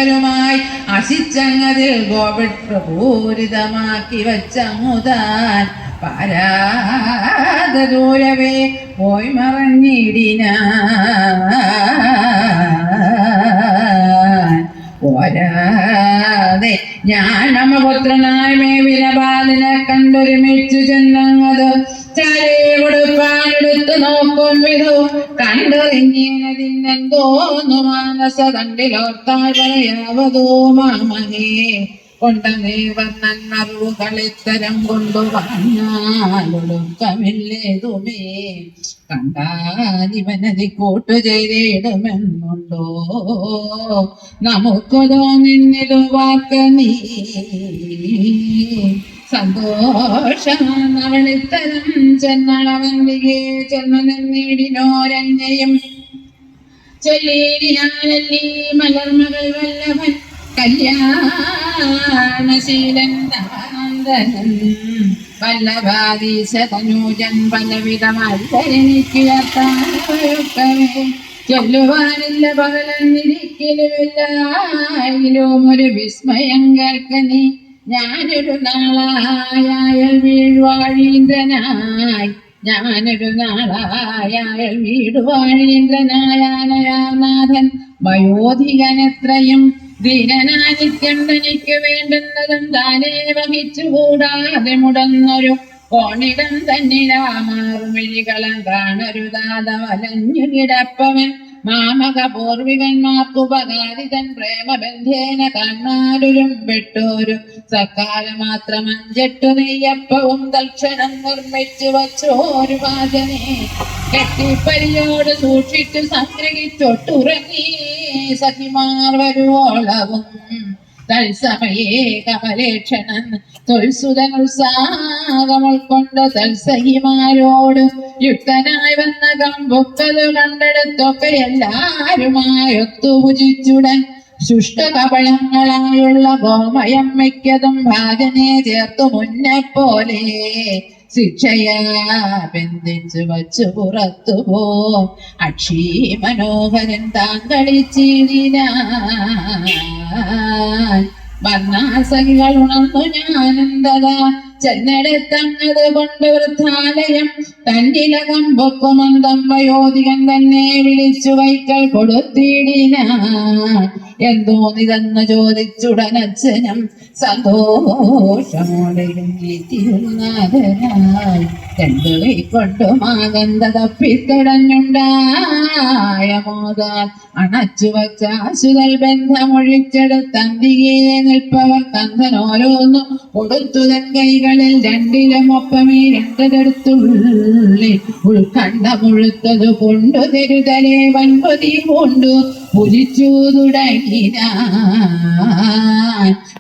സകലരുമായി അശിച്ചങ്ങതിൽ ഗോപിപ്രപൂരിതമാക്കി വച്ചങ്ങുതാൻ പാരാത ദൂരവേ പോയി പോരാതെ ഞാൻ നമപുത്രനായ മേവിലപാലിനെ കണ്ടൊരുമിച്ചു ചെന്നങ്ങത് ചാരേ കൊടുപ്പാനെടുത്തു നോക്കും വിധു കണ്ടറിഞ്ഞതിനെന്തോന്നു മാനസ കണ്ടിലോർത്താൽ പറയാവതോ മാമകേ കൊണ്ടമേ വർണ്ണന്നറുകളിത്തരം കൊണ്ടു പറഞ്ഞാലൊടുക്കമില്ലേതുമേ കണ്ടാലിവനതി കൂട്ടു ചെയ്തിടുമെന്നുണ്ടോ നമുക്കു തോന്നിന്നിതു വാക്ക നീ സന്തോഷമാവളിത്തരം ചെന്നളവന്തികെ ചെന്നു നിന്നിടിനോരഞ്ഞയും ചൊല്ലിയാലല്ലീ മലർമകൾ വല്ലഭൻ കല്യാണശീലൻ നവനന്ദനൻ വല്ലഭാദീശതനൂജൻ പലവിധമല്ലരനിക്കുയർത്താനൊരുക്കവേ ചൊല്ലുവാനില്ല പകലന്നിരിക്കലുമില്ലായാലും ഒരു വിസ്മയം കേൾക്ക നീ ഞാനൊരു നാളായാൽ വീഴ്വാഴീന്ദ്രനായി വീടുവാഴീന്ദ്രനായാനയാനാഥൻ വയോധികനെത്രയും ദീനനാനിത്യം തനിക്ക് വേണ്ടുന്നതും താനേ വഹിച്ചുകൂടാതെ മുടന്നൊരു കോണിടം തന്നിലാമാറുമിഴികളം കാണരുതാത വലഞ്ഞു കിടപ്പവൻ മാമക പൂർവികന്മാർക്കുപകാരിതൻ പ്രേമബന്ധേന കാണാരൊരും വെട്ടോരു സക്കാല മാത്രം 5-8 നെയ്യപ്പവും തൽക്ഷണം നിർമ്മിച്ചു വച്ചോരു വാചനെ കെട്ടിപ്പരിയോട് സൂക്ഷിച്ചു സംഗ്രഹിച്ചൊട്ടുറങ്ങി സഖിമാർ വരുവോളവും തത്സമയേ കമലേക്ഷണൻ തൊൽസുതൻ ഉത്സാഹം ഉൾക്കൊണ്ട് തത്സഹിമാരോട് യുക്തനായി വന്ന കമ്പൊക്കതു കണ്ടെടുത്തൊക്കെ എല്ലാരുമായി ഒത്തുപുജിച്ചുടൻ ശുഷ്ടകപളങ്ങളായുള്ള ഗോമയം മിക്കതും ഭാജനെ ചേർത്തു മുന്നെ പോലെ ശിക്ഷയാ ബന്ധിച്ചു വച്ചു പുറത്തു പോ അക്ഷീ മനോഹരൻ താൻ കളിച്ചിരിനാൻ വർണ്ണാസഹികൾ ഉണർന്നു ഞാനെന്തതാ ചെന്നെടുത്തങ്ങത് കൊണ്ട് വൃദ്ധാലയം തന്നിലകം പൊക്കുമന്തം വയോധികൻ തന്നെ വിളിച്ചു വൈക്കൽ കൊടുത്തിടിനാൻ എന്തോന്നിതെന്ന് ചോദിച്ചുടനച്ഛനും സന്തോഷമോടെയും നീതിയുള്ളാതനായി 2 കൈക്കൊണ്ടു മാകന്ത തപ്പിത്തടഞ്ഞുണ്ടായ മോദാൽ അണച്ചു വച്ച ആശുതൽ ബന്ധമൊഴിച്ചെടുത്തന്തികെ നിൽപ്പവർ കന്ധൻ ഓരോന്നും കൊടുത്തുതൻ കൈകളിൽ 2ലും ഒപ്പമേ 2 തെടുത്തുള്ളി ഉൾക്കണ്ട മുഴുത്തതു കൊണ്ടു തെരുതലേ വൻപതി കൊണ്ടു പുലിച്ചു തുടങ്ങിനാൻ